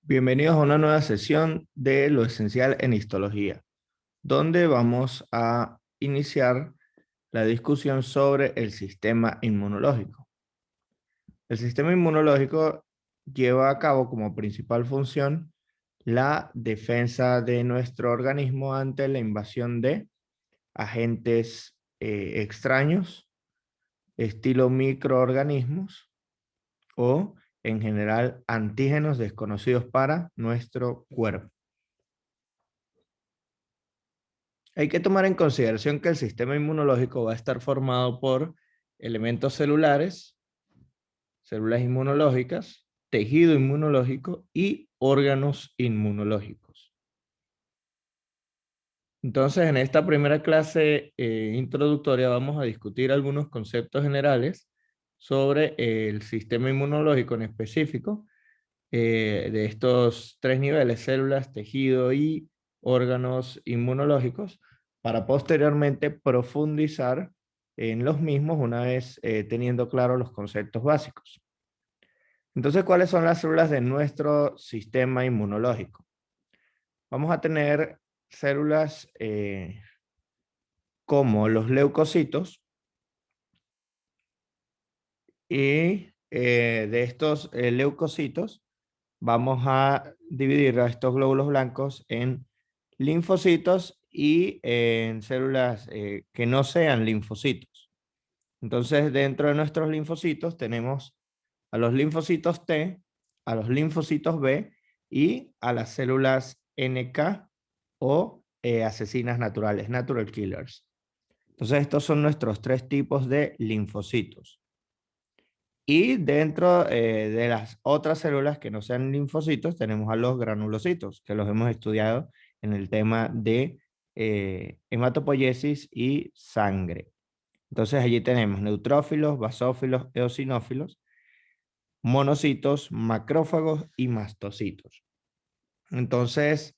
Bienvenidos a una nueva sesión de Lo Esencial en Histología, donde vamos a iniciar la discusión sobre el sistema inmunológico. El sistema inmunológico lleva a cabo como principal función la defensa de nuestro organismo ante la invasión de agentes extraños, estilo microorganismos o en general antígenos desconocidos para nuestro cuerpo. Hay que tomar en consideración que el sistema inmunológico va a estar formado por elementos celulares, células inmunológicas, tejido inmunológico y órganos inmunológicos. Entonces, en esta primera clase introductoria vamos a discutir algunos conceptos generales sobre el sistema inmunológico en específico, de estos tres niveles: células, tejido y órganos inmunológicos, para posteriormente profundizar en los mismos una vez teniendo claro los conceptos básicos. Entonces, ¿cuáles son las células de nuestro sistema inmunológico? Vamos a tener células como los leucocitos, y de estos leucocitos vamos a dividir a estos glóbulos blancos en linfocitos y en células que no sean linfocitos. Entonces, dentro de nuestros linfocitos tenemos a los linfocitos T, a los linfocitos B y a las células NK o asesinas naturales, natural killers. Entonces, estos son nuestros tres tipos de linfocitos. Y dentro de las otras células que no sean linfocitos, tenemos a los granulocitos, que los hemos estudiado en el tema de hematopoiesis y sangre. Entonces allí tenemos neutrófilos, basófilos, eosinófilos, monocitos, macrófagos y mastocitos. Entonces,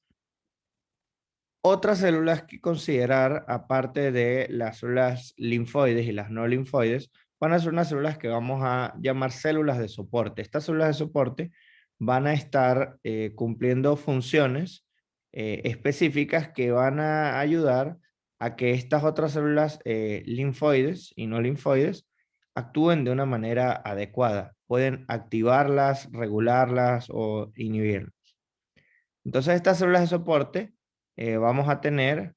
otras células que considerar, aparte de las células linfoides y las no linfoides, van a ser unas células que vamos a llamar células de soporte. Estas células de soporte van a estar cumpliendo funciones específicas que van a ayudar a que estas otras células linfoides y no linfoides actúen de una manera adecuada. Pueden activarlas, regularlas o inhibirlas. Entonces, estas células de soporte, vamos a tener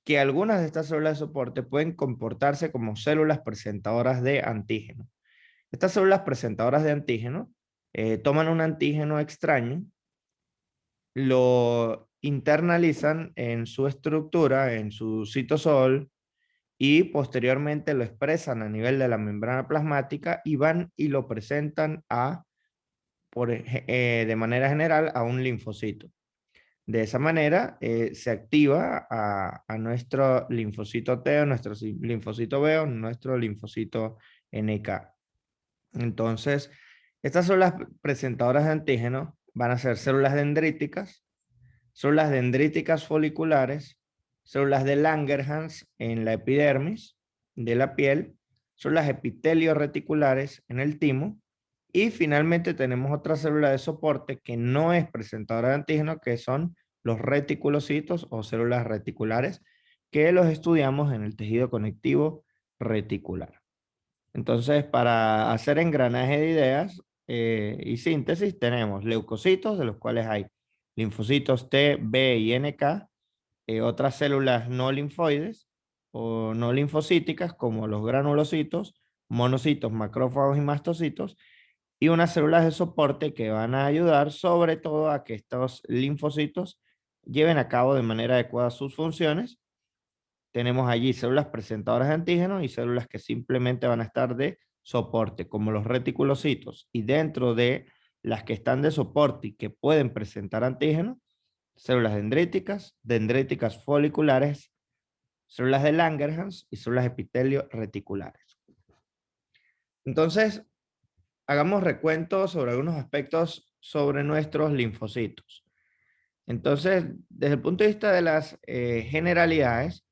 que algunas de estas células de soporte pueden comportarse como células presentadoras de antígeno. Estas células presentadoras de antígeno toman un antígeno extraño, lo internalizan en su estructura, en su citosol, y posteriormente lo expresan a nivel de la membrana plasmática y van y lo presentan de manera general a un linfocito. De esa manera se activa a nuestro linfocito T, a nuestro linfocito B, o nuestro linfocito NK. Entonces, estas células presentadoras de antígeno van a ser células dendríticas foliculares, células de Langerhans en la epidermis de la piel, células epitelio reticulares en el timo, y finalmente tenemos otra célula de soporte que no es presentadora de antígeno, que son los reticulocitos o células reticulares, que los estudiamos en el tejido conectivo reticular. Entonces, para hacer engranaje de ideas y síntesis, tenemos leucocitos, de los cuales hay linfocitos T, B y NK, otras células no linfoides o no linfocíticas, como los granulocitos, monocitos, macrófagos y mastocitos, y unas células de soporte que van a ayudar sobre todo a que estos linfocitos lleven a cabo de manera adecuada sus funciones. Tenemos allí células presentadoras de antígenos y células que simplemente van a estar de soporte, como los reticulocitos. Y dentro de las que están de soporte y que pueden presentar antígenos, células dendríticas foliculares, células de Langerhans y células epitelio reticulares. Entonces, hagamos recuento sobre algunos aspectos sobre nuestros linfocitos. Entonces, desde el punto de vista de las generalidades,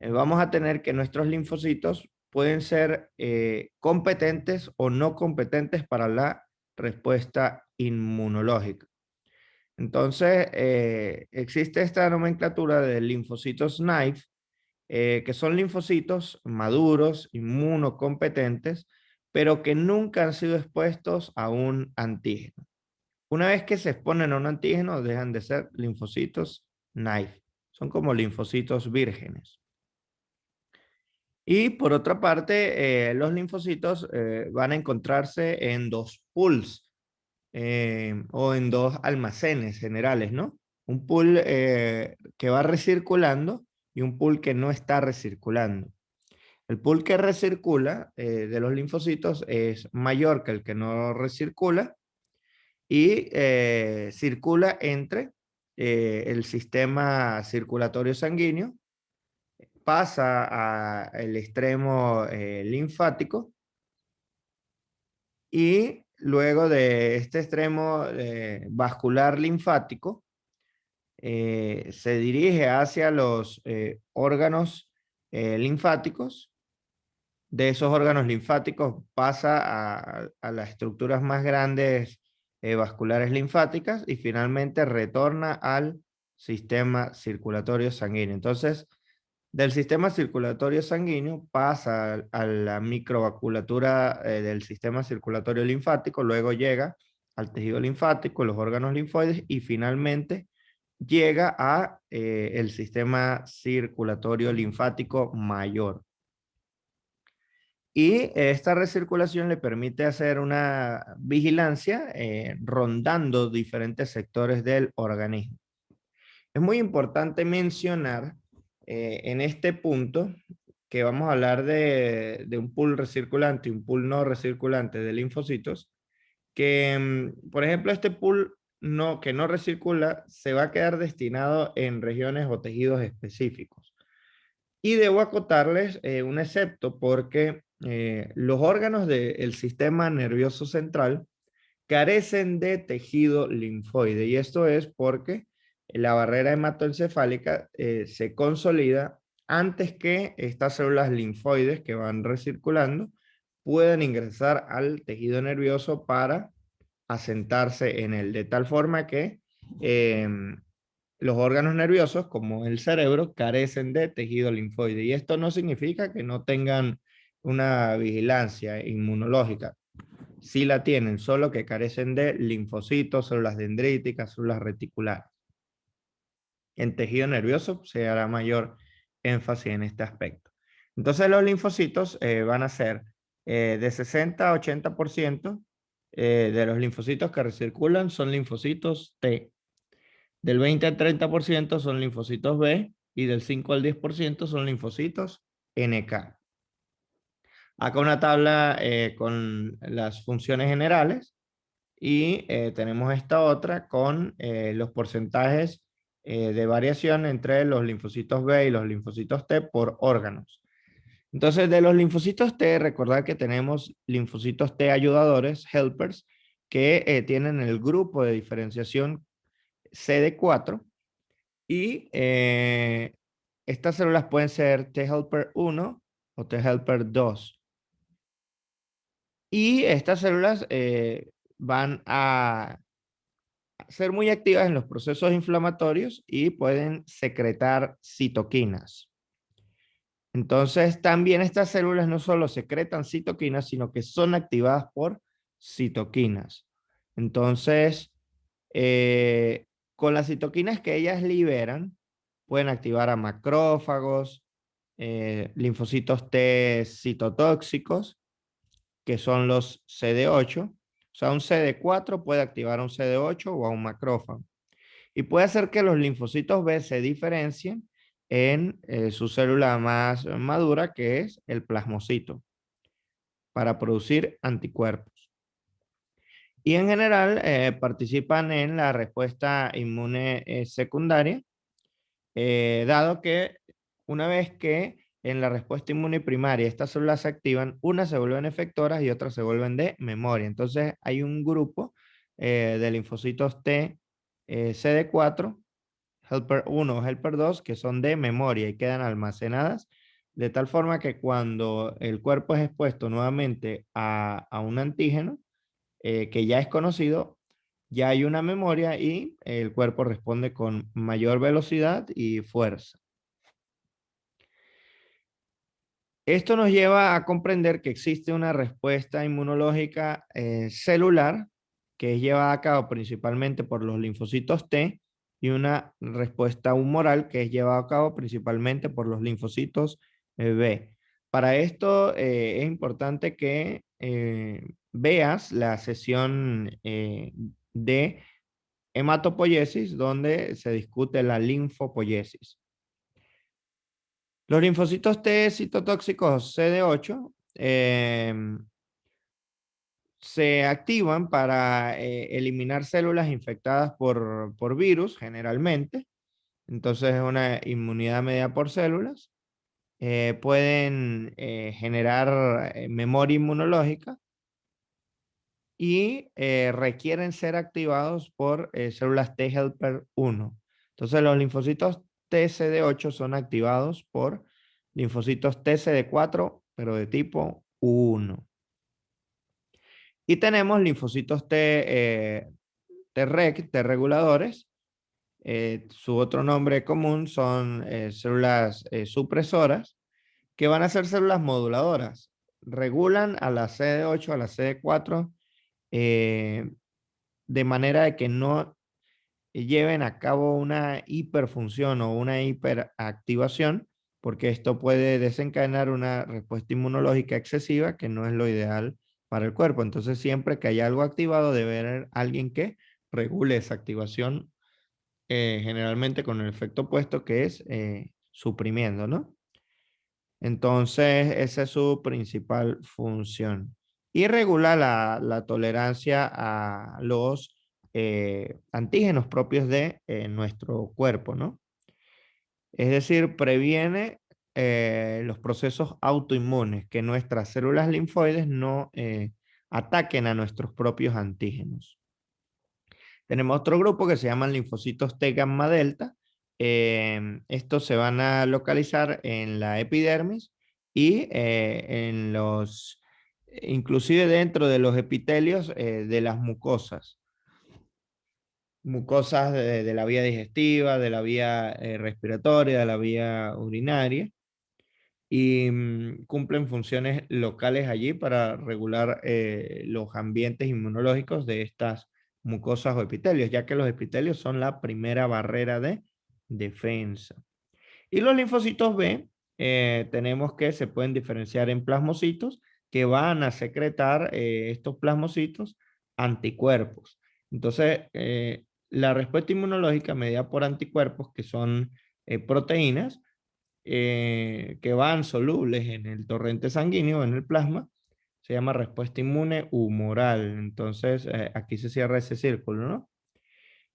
vamos a tener que nuestros linfocitos pueden ser competentes o no competentes para la respuesta inmunológica. Entonces, existe esta nomenclatura de linfocitos naive, que son linfocitos maduros, inmunocompetentes, pero que nunca han sido expuestos a un antígeno. Una vez que se exponen a un antígeno, dejan de ser linfocitos naive. Son como linfocitos vírgenes. Y por otra parte, los linfocitos van a encontrarse en dos pools o en dos almacenes generales, ¿no? Un pool que va recirculando y un pool que no está recirculando. El pool que recircula de los linfocitos es mayor que el que no recircula y circula entre el sistema circulatorio sanguíneo, pasa al extremo linfático y luego de este extremo vascular linfático se dirige hacia los órganos linfáticos. De esos órganos linfáticos pasa a las estructuras más grandes vasculares linfáticas y finalmente retorna al sistema circulatorio sanguíneo. Entonces, del sistema circulatorio sanguíneo pasa a la microvasculatura del sistema circulatorio linfático, luego llega al tejido linfático, los órganos linfoides y finalmente llega a el sistema circulatorio linfático mayor. Y esta recirculación le permite hacer una vigilancia rondando diferentes sectores del organismo. Es muy importante mencionar en este punto que vamos a hablar de un pool recirculante y un pool no recirculante de linfocitos, que por ejemplo este pool que no recircula se va a quedar destinado en regiones o tejidos específicos. Y debo acotarles un excepto porque los órganos del sistema nervioso central carecen de tejido linfoide y esto es porque la barrera hematoencefálica se consolida antes que estas células linfoides que van recirculando puedan ingresar al tejido nervioso para asentarse en él, de tal forma que los órganos nerviosos, como el cerebro, carecen de tejido linfoide. Y esto no significa que no tengan una vigilancia inmunológica. Sí la tienen, solo que carecen de linfocitos, células dendríticas, células reticulares. En tejido nervioso se hará mayor énfasis en este aspecto. Entonces los linfocitos van a ser de 60 a 80% de los linfocitos que recirculan son linfocitos T. Del 20 al 30% son linfocitos B y del 5 al 10% son linfocitos NK. Acá una tabla con las funciones generales y tenemos esta otra con los porcentajes de variación entre los linfocitos B y los linfocitos T por órganos. Entonces, de los linfocitos T, recordad que tenemos linfocitos T ayudadores, helpers, que tienen el grupo de diferenciación CD4 y estas células pueden ser T helper 1 o T helper 2. Y estas células van a ser muy activas en los procesos inflamatorios y pueden secretar citoquinas. Entonces, también estas células no solo secretan citoquinas, sino que son activadas por citoquinas. Entonces, con las citoquinas que ellas liberan, pueden activar a macrófagos, linfocitos T citotóxicos, que son los CD8. O sea, un CD4 puede activar a un CD8 o a un macrófago. Y puede hacer que los linfocitos B se diferencien en su célula más madura, que es el plasmocito, para producir anticuerpos. Y en general participan en la respuesta inmune secundaria, dado que una vez que en la respuesta inmune primaria estas células se activan, unas se vuelven efectoras y otras se vuelven de memoria. Entonces hay un grupo de linfocitos T CD4, helper 1 o helper 2, que son de memoria y quedan almacenadas de tal forma que cuando el cuerpo es expuesto nuevamente a un antígeno que ya es conocido, ya hay una memoria y el cuerpo responde con mayor velocidad y fuerza. Esto nos lleva a comprender que existe una respuesta inmunológica celular que es llevada a cabo principalmente por los linfocitos T y una respuesta humoral que es llevada a cabo principalmente por los linfocitos B. Para esto es importante que veas la sesión de hematopoiesis donde se discute la linfopoiesis. Los linfocitos T citotóxicos CD8 se activan para eliminar células infectadas por virus, generalmente. Entonces es una inmunidad mediada por células. Pueden generar memoria inmunológica y requieren ser activados por células T helper 1. Entonces los linfocitos TCD8 son activados por linfocitos TCD4, pero de tipo 1. Y tenemos linfocitos Treg, T reguladores. Su otro nombre común son células supresoras, que van a ser células moduladoras. Regulan a la CD8, a la CD4, de manera de que no lleven a cabo una hiperfunción o una hiperactivación, porque esto puede desencadenar una respuesta inmunológica excesiva, que no es lo ideal para el cuerpo. Entonces, siempre que haya algo activado, debe haber alguien que regule esa activación, generalmente con el efecto opuesto, que es suprimiendo, ¿no? Entonces, esa es su principal función. Y regula la tolerancia a los antígenos propios de nuestro cuerpo, ¿no? Es decir, previene los procesos autoinmunes, que nuestras células linfoides no ataquen a nuestros propios antígenos. Tenemos otro grupo que se llaman linfocitos T gamma delta. Estos se van a localizar en la epidermis y inclusive dentro de los epitelios de las mucosas. Mucosas de la vía digestiva, de la vía respiratoria, de la vía urinaria. Y cumplen funciones locales allí para regular los ambientes inmunológicos de estas mucosas o epitelios, ya que los epitelios son la primera barrera de defensa. Y los linfocitos B, tenemos que se pueden diferenciar en plasmocitos que van a secretar estos plasmocitos anticuerpos. Entonces, la respuesta inmunológica mediada por anticuerpos, que son proteínas, que van solubles en el torrente sanguíneo, en el plasma, se llama respuesta inmune humoral. Entonces, aquí se cierra ese círculo, ¿no?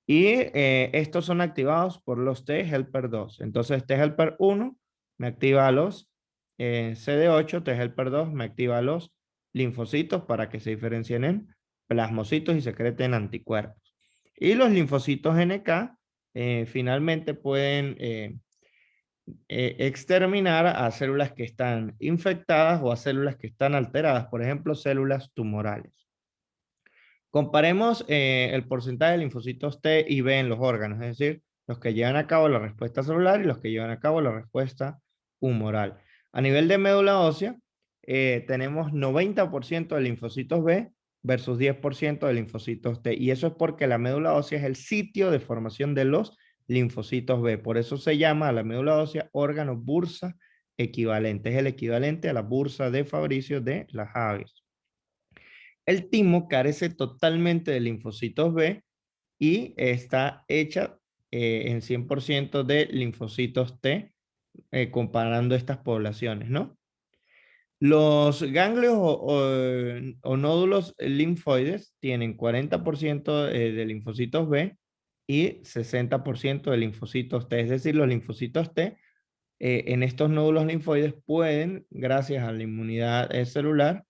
Y estos son activados por los T helper 2. Entonces, T helper 1 me activa a los CD8, T helper 2 me activa a los linfocitos para que se diferencien en plasmocitos y secreten anticuerpos. Y los linfocitos NK finalmente pueden exterminar a células que están infectadas o a células que están alteradas, por ejemplo, células tumorales. Comparemos el porcentaje de linfocitos T y B en los órganos, es decir, los que llevan a cabo la respuesta celular y los que llevan a cabo la respuesta humoral. A nivel de médula ósea, tenemos 90% de linfocitos B versus 10% de linfocitos T. Y eso es porque la médula ósea es el sitio de formación de los linfocitos B. Por eso se llama a la médula ósea órgano bursa equivalente. Es el equivalente a la bursa de Fabricio de las aves. El timo carece totalmente de linfocitos B y está hecha en 100% de linfocitos T, comparando estas poblaciones, ¿no? Los ganglios o nódulos linfoides tienen 40% de linfocitos B y 60% de linfocitos T, es decir, los linfocitos T en estos nódulos linfoides pueden, gracias a la inmunidad celular,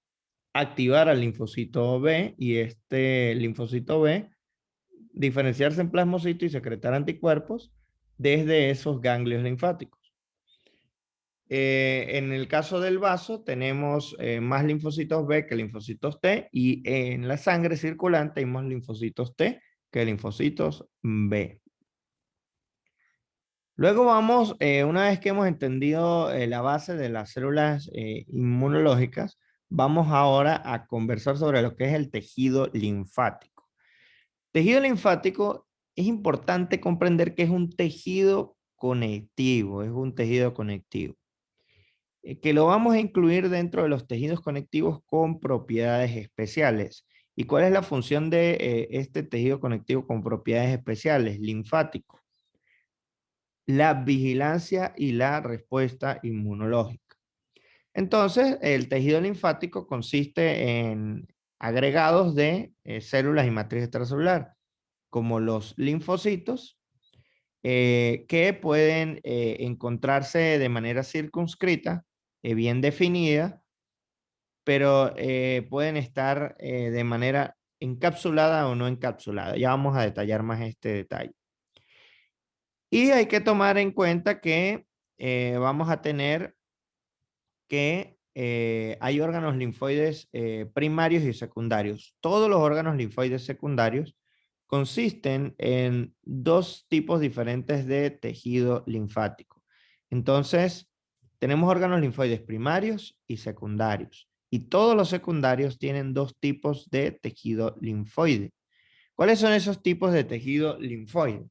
activar al linfocito B y este linfocito B diferenciarse en plasmocito y secretar anticuerpos desde esos ganglios linfáticos. En el caso del vaso tenemos más linfocitos B que linfocitos T y en la sangre circulante hay más linfocitos T que linfocitos B. Luego vamos, una vez que hemos entendido la base de las células inmunológicas, vamos ahora a conversar sobre lo que es el tejido linfático. Tejido linfático es importante comprender que es un tejido conectivo, es un tejido conectivo, que lo vamos a incluir dentro de los tejidos conectivos con propiedades especiales. ¿Y cuál es la función de este tejido conectivo con propiedades especiales? Linfático. La vigilancia y la respuesta inmunológica. Entonces, el tejido linfático consiste en agregados de células y matriz extracelular, como los linfocitos, que pueden encontrarse de manera circunscrita, bien definida, pero pueden estar de manera encapsulada o no encapsulada. Ya vamos a detallar más este detalle. Y hay que tomar en cuenta que vamos a tener que hay órganos linfoides primarios y secundarios. Todos los órganos linfoides secundarios consisten en dos tipos diferentes de tejido linfático. Entonces, tenemos órganos linfoides primarios y secundarios. Y todos los secundarios tienen dos tipos de tejido linfoide. ¿Cuáles son esos tipos de tejido linfoide?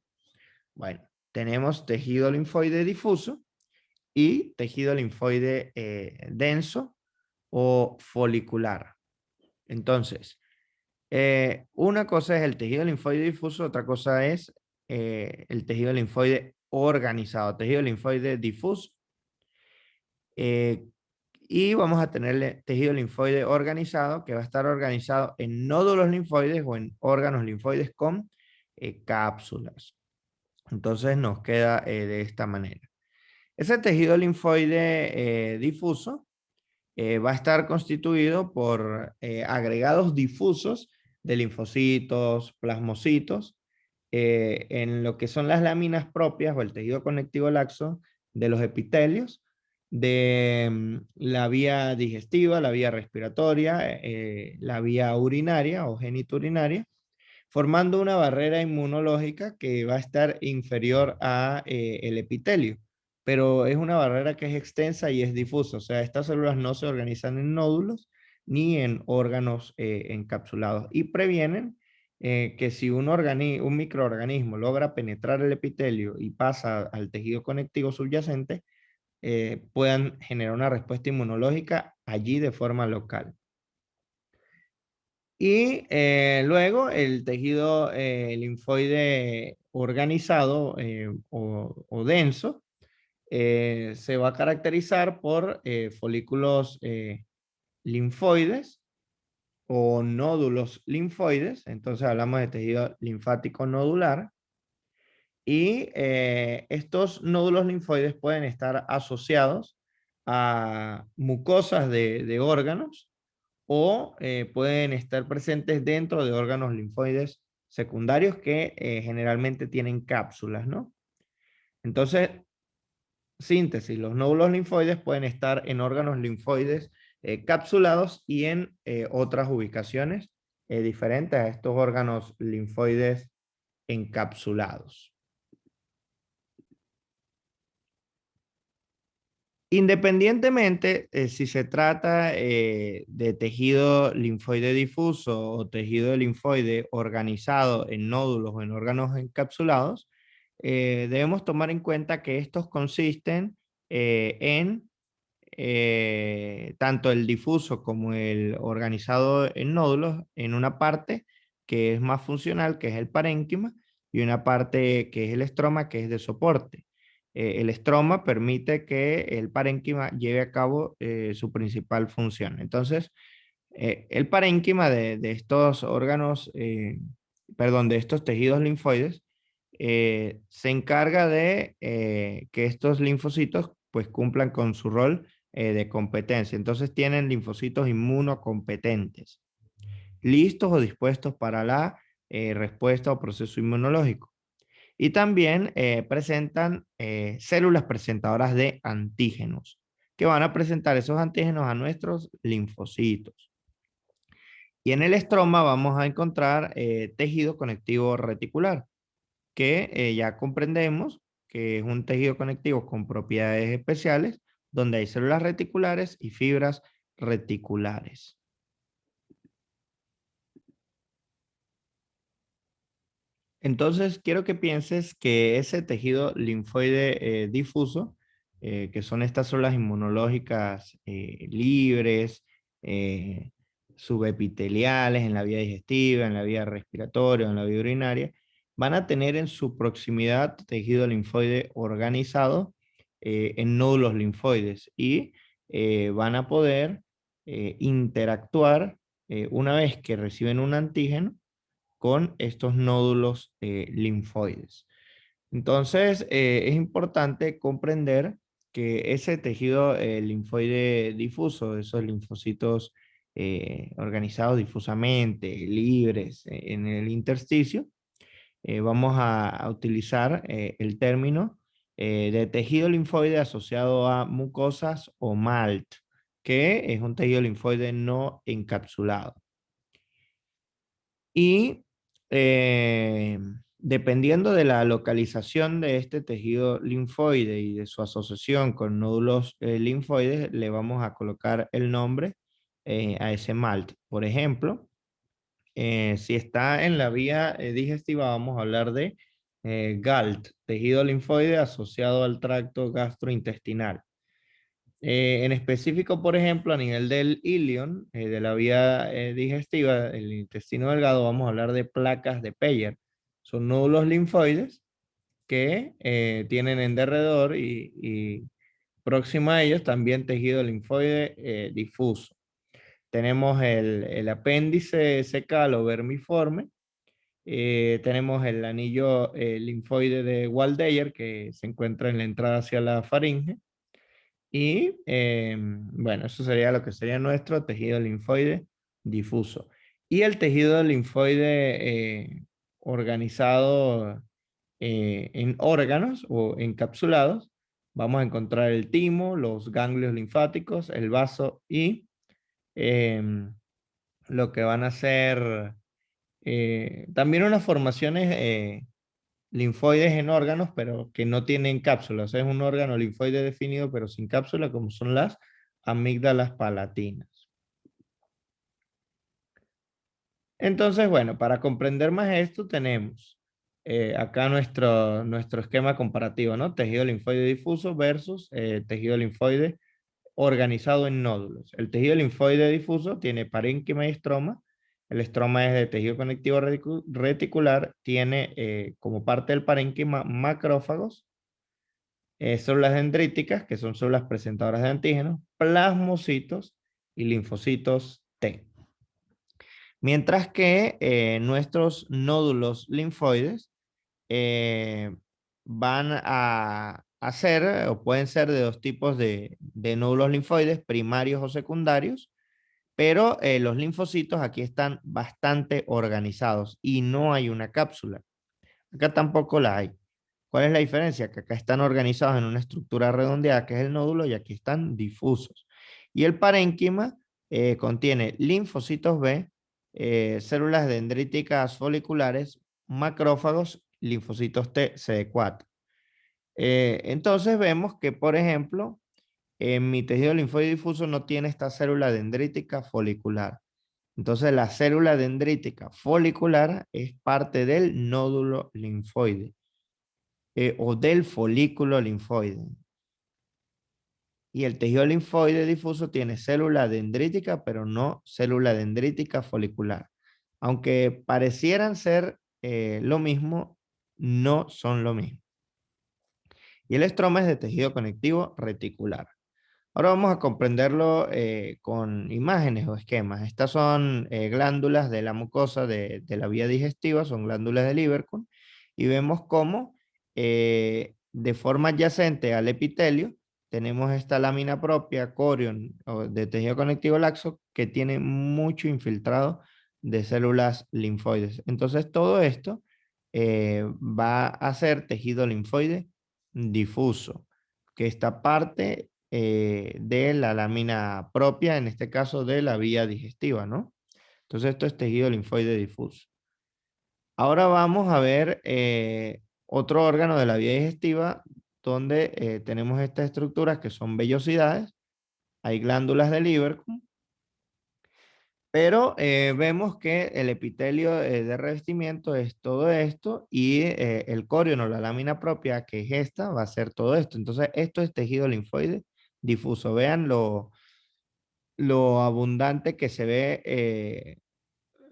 Bueno, tenemos tejido linfoide difuso y tejido linfoide denso o folicular. Entonces, una cosa es el tejido linfoide difuso, otra cosa es el tejido linfoide organizado, tejido linfoide difuso. Y vamos a tener tejido linfoide organizado, que va a estar organizado en nódulos linfoides o en órganos linfoides con cápsulas. Entonces nos queda de esta manera. Ese tejido linfoide difuso va a estar constituido por agregados difusos de linfocitos, plasmocitos, en lo que son las láminas propias o el tejido conectivo laxo de los epitelios, de la vía digestiva, la vía respiratoria, la vía urinaria o genitourinaria, formando una barrera inmunológica que va a estar inferior a el epitelio, pero es una barrera que es extensa y es difusa, o sea, estas células no se organizan en nódulos ni en órganos encapsulados y previenen que si un microorganismo logra penetrar el epitelio y pasa al tejido conectivo subyacente, puedan generar una respuesta inmunológica allí de forma local. Y luego el tejido linfoide organizado o denso se va a caracterizar por folículos linfoides o nódulos linfoides. Entonces hablamos de tejido linfático nodular. Y estos nódulos linfoides pueden estar asociados a mucosas de órganos o pueden estar presentes dentro de órganos linfoides secundarios que generalmente tienen cápsulas, ¿no? Entonces, síntesis, los nódulos linfoides pueden estar en órganos linfoides capsulados y en otras ubicaciones diferentes a estos órganos linfoides encapsulados. Independientemente si se trata de tejido linfoide difuso o tejido linfoide organizado en nódulos o en órganos encapsulados, debemos tomar en cuenta que estos consisten en tanto el difuso como el organizado en nódulos en una parte que es más funcional, que es el parénquima, y una parte que es el estroma, que es de soporte. El estroma permite que el parénquima lleve a cabo su principal función. Entonces, el parénquima de estos órganos, perdón, de estos tejidos linfoides, se encarga de que estos linfocitos pues cumplan con su rol de competencia. Entonces tienen linfocitos inmunocompetentes, listos o dispuestos para la respuesta o proceso inmunológico. Y también presentan células presentadoras de antígenos, que van a presentar esos antígenos a nuestros linfocitos. Y en el estroma vamos a encontrar tejido conectivo reticular, que ya comprendemos que es un tejido conectivo con propiedades especiales, donde hay células reticulares y fibras reticulares. Entonces, quiero que pienses que ese tejido linfoide difuso, que son estas células inmunológicas libres, eh, subepiteliales en la vía digestiva, en la vía respiratoria, en la vía urinaria, van a tener en su proximidad tejido linfoide organizado en nódulos linfoides y van a poder interactuar una vez que reciben un antígeno con estos nódulos linfoides. Entonces, es importante comprender que ese tejido linfoide difuso, esos linfocitos organizados difusamente, libres en el intersticio, vamos a utilizar el término de tejido linfoide asociado a mucosas o MALT, que es un tejido linfoide no encapsulado. Y eh, dependiendo de la localización de este tejido linfoide y de su asociación con nódulos linfoides, le vamos a colocar el nombre a ese MALT. Por ejemplo, si está en la vía digestiva, vamos a hablar de GALT, tejido linfoide asociado al tracto gastrointestinal. En específico, por ejemplo, a nivel del ilion, de la vía digestiva, el intestino delgado, vamos a hablar de placas de Peyer. Son nódulos linfoides que tienen en derredor y próximo a ellos también tejido linfoide difuso. Tenemos el apéndice secal o vermiforme. Tenemos el anillo linfoide de Waldeyer que se encuentra en la entrada hacia la faringe. Y bueno, eso sería lo que sería nuestro tejido linfoide difuso. Y el tejido linfoide organizado en órganos o encapsulados, vamos a encontrar el timo, los ganglios linfáticos, el vaso y lo que van a ser también unas formaciones linfoides en órganos, pero que no tienen cápsula. O sea, es un órgano linfoide definido, pero sin cápsula, como son las amígdalas palatinas. Entonces, bueno, para comprender más esto, tenemos acá nuestro esquema comparativo, ¿no? Tejido linfoide difuso versus tejido linfoide organizado en nódulos. El tejido linfoide difuso tiene parénquima y estroma. El estroma es de tejido conectivo reticular, tiene como parte del parénquima macrófagos, células dendríticas, que son células presentadoras de antígenos, plasmocitos y linfocitos T. Mientras que nuestros nódulos linfoides eh, van a ser o pueden ser de dos tipos de nódulos linfoides, primarios o secundarios, pero los linfocitos aquí están bastante organizados y no hay una cápsula. Acá tampoco la hay. ¿Cuál es la diferencia? Que acá están organizados en una estructura redondeada, que es el nódulo, y aquí están difusos. Y el parénquima contiene linfocitos B, células dendríticas foliculares, macrófagos, linfocitos T, CD4. Entonces vemos que, por ejemplo, en mi tejido linfoide difuso no tiene esta célula dendrítica folicular. Entonces la célula dendrítica folicular es parte del nódulo linfoide o del folículo linfoide. Y el tejido linfoide difuso tiene célula dendrítica, pero no célula dendrítica folicular. Aunque parecieran ser lo mismo, no son lo mismo. Y el estroma es de tejido conectivo reticular. Ahora vamos a comprenderlo con imágenes o esquemas. Estas son glándulas de la mucosa de la vía digestiva, son glándulas de Lieberkühn, y vemos cómo de forma adyacente al epitelio tenemos esta lámina propia, corion, o de tejido conectivo laxo, que tiene mucho infiltrado de células linfoides. Entonces todo esto va a ser tejido linfoide difuso, que esta parte de la lámina propia, en este caso de la vía digestiva, ¿no? Entonces esto es tejido linfoide difuso. Ahora vamos a ver otro órgano de la vía digestiva donde tenemos estas estructuras que son vellosidades. Hay glándulas del Lieberkühn, pero vemos que el epitelio de revestimiento es todo esto y el corion o la lámina propia, que es esta, va a ser todo esto. Entonces, esto es tejido linfoide difuso. Vean lo abundante que se ve,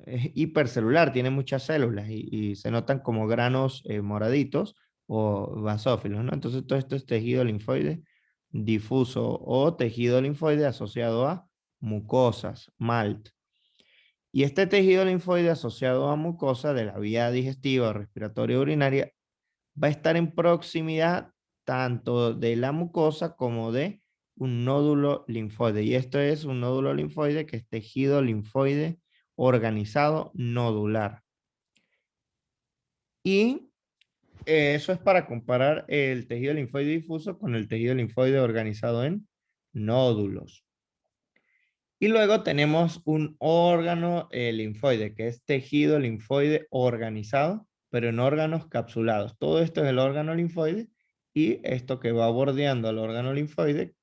es hipercelular, tiene muchas células y se notan como granos moraditos o basófilos, ¿no? Entonces, todo esto es tejido linfoide difuso o tejido linfoide asociado a mucosas, MALT. Y este tejido linfoide asociado a mucosa de la vía digestiva, respiratoria, urinaria, va a estar en proximidad tanto de la mucosa como de un nódulo linfoide. Y esto es un nódulo linfoide que es tejido linfoide organizado nodular. Y eso es para comparar el tejido linfoide difuso con el tejido linfoide organizado en nódulos. Y luego tenemos un órgano linfoide, que es tejido linfoide organizado, pero en órganos capsulados. Todo esto es el órgano linfoide y esto que va bordeando al órgano linfoide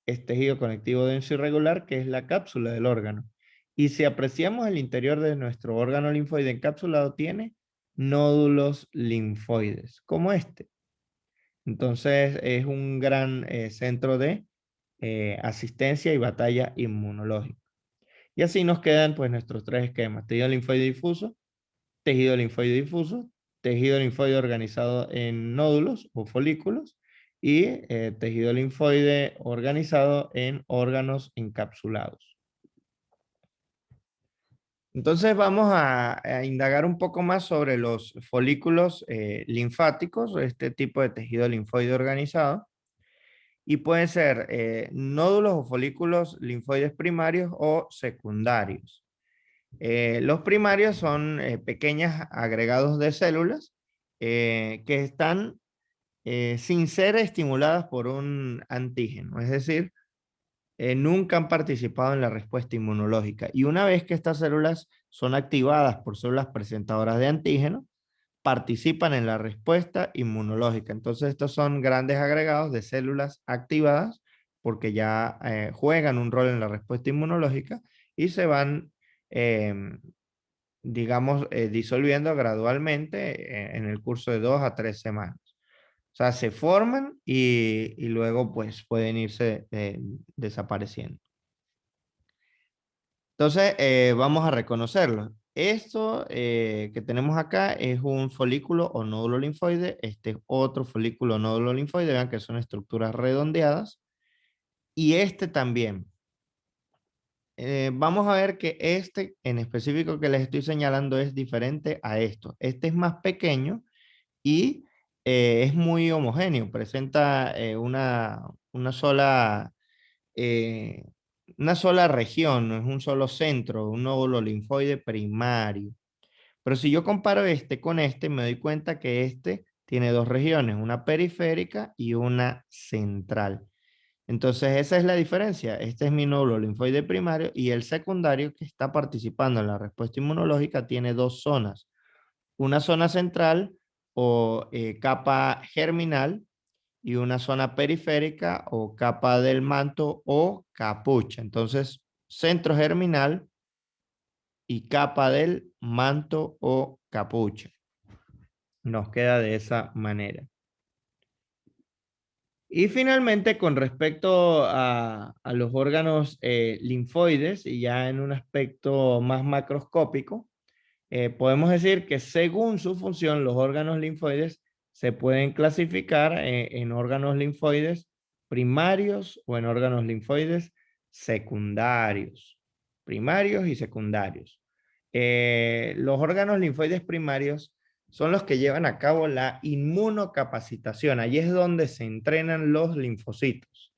es tejido conectivo denso irregular, que es la cápsula del órgano. Y si apreciamos el interior de nuestro órgano linfoide encapsulado, tiene nódulos linfoides, como este. Entonces es un gran centro de asistencia y batalla inmunológica. Y así nos quedan pues nuestros tres esquemas: tejido linfoide difuso, tejido linfoide organizado en nódulos o folículos y tejido linfoide organizado en órganos encapsulados. Entonces vamos a indagar un poco más sobre los folículos linfáticos, este tipo de tejido linfoide organizado. Y pueden ser nódulos o folículos linfoides primarios o secundarios. Los primarios son pequeños agregados de células que están sin ser estimuladas por un antígeno, es decir, nunca han participado en la respuesta inmunológica. Y una vez que estas células son activadas por células presentadoras de antígeno, participan en la respuesta inmunológica. Entonces, estos son grandes agregados de células activadas porque ya juegan un rol en la respuesta inmunológica y se van, digamos, disolviendo gradualmente en el curso de 2 a 3 semanas. O sea, se forman y luego pues pueden irse desapareciendo. Entonces, vamos a reconocerlo. Esto que tenemos acá es un folículo o nódulo linfoide. Este es otro folículo o nódulo linfoide. Vean que son estructuras redondeadas. Y este también. Vamos a ver que este en específico que les estoy señalando es diferente a esto. Este es más pequeño y es muy homogéneo. Presenta eh, una sola región, no es un solo centro, un nódulo linfoide primario. Pero si yo comparo este con este, me doy cuenta que este tiene dos regiones, una periférica y una central. Entonces esa es la diferencia. Este es mi nódulo linfoide primario y el secundario que está participando en la respuesta inmunológica tiene dos zonas. Una zona central o capa germinal y una zona periférica o capa del manto o capucha. Entonces, centro germinal y capa del manto o capucha. Nos queda de esa manera. Y finalmente, con respecto a los órganos linfoides, y ya en un aspecto más macroscópico, podemos decir que según su función, los órganos linfoides se pueden clasificar en órganos linfoides primarios o en órganos linfoides secundarios. Primarios y secundarios. Los órganos linfoides primarios son los que llevan a cabo la inmunocapacitación. Allí es donde se entrenan los linfocitos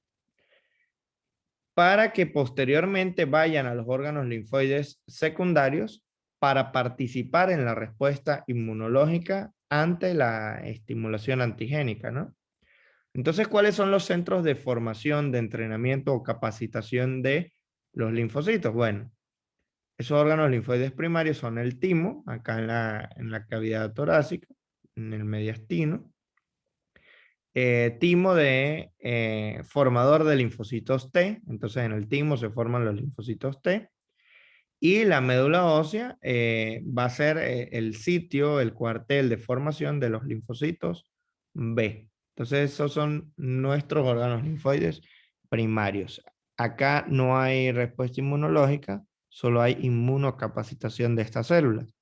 para que posteriormente vayan a los órganos linfoides secundarios para participar en la respuesta inmunológica ante la estimulación antigénica, ¿no? Entonces, ¿cuáles son los centros de formación, de entrenamiento o capacitación de los linfocitos? Bueno, Esos órganos linfoides primarios son el timo, acá en la cavidad torácica, en el mediastino. Timo de formador de linfocitos T, entonces en el timo se forman los linfocitos T. Y la médula ósea va a ser el sitio, el cuartel de formación de los linfocitos B. Entonces esos son nuestros órganos linfoides primarios. Acá no hay respuesta inmunológica, solo hay inmunocapacitación de estas células.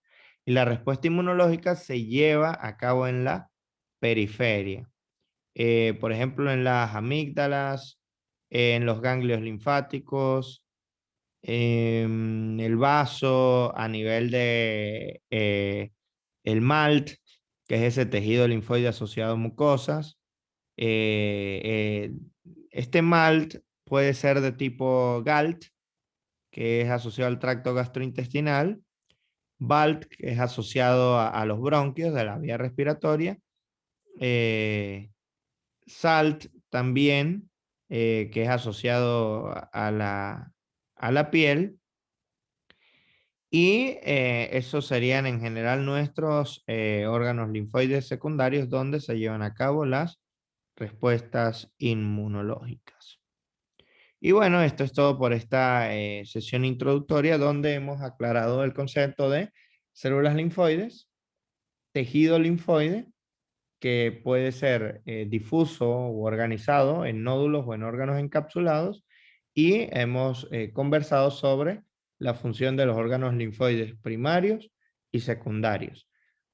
Y la respuesta inmunológica se lleva a cabo en la periferia. Por ejemplo, en las amígdalas, en los ganglios linfáticos, el vaso a nivel de el MALT, que es ese tejido linfoide asociado a mucosas. Este MALT puede ser de tipo GALT, que es asociado al tracto gastrointestinal, BALT, que es asociado a los bronquios de la vía respiratoria, eh, SALT también, que es asociado a la piel. Y esos serían en general nuestros órganos linfoides secundarios donde se llevan a cabo las respuestas inmunológicas. Y bueno, esto es todo por esta sesión introductoria donde hemos aclarado el concepto de células linfoides, tejido linfoide, que puede ser difuso o organizado en nódulos o en órganos encapsulados, y hemos conversado sobre la función de los órganos linfoides primarios y secundarios.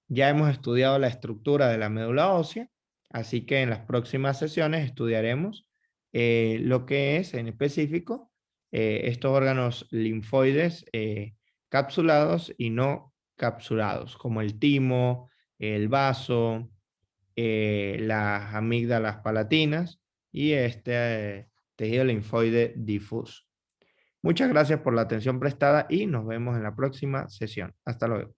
Ya hemos estudiado la estructura de la médula ósea, así que en las próximas sesiones estudiaremos lo que es en específico estos órganos linfoides capsulados y no capsulados, como el timo, el vaso, las amígdalas palatinas y este tejido linfoide difuso. Muchas gracias por la atención prestada y nos vemos en la próxima sesión. Hasta luego.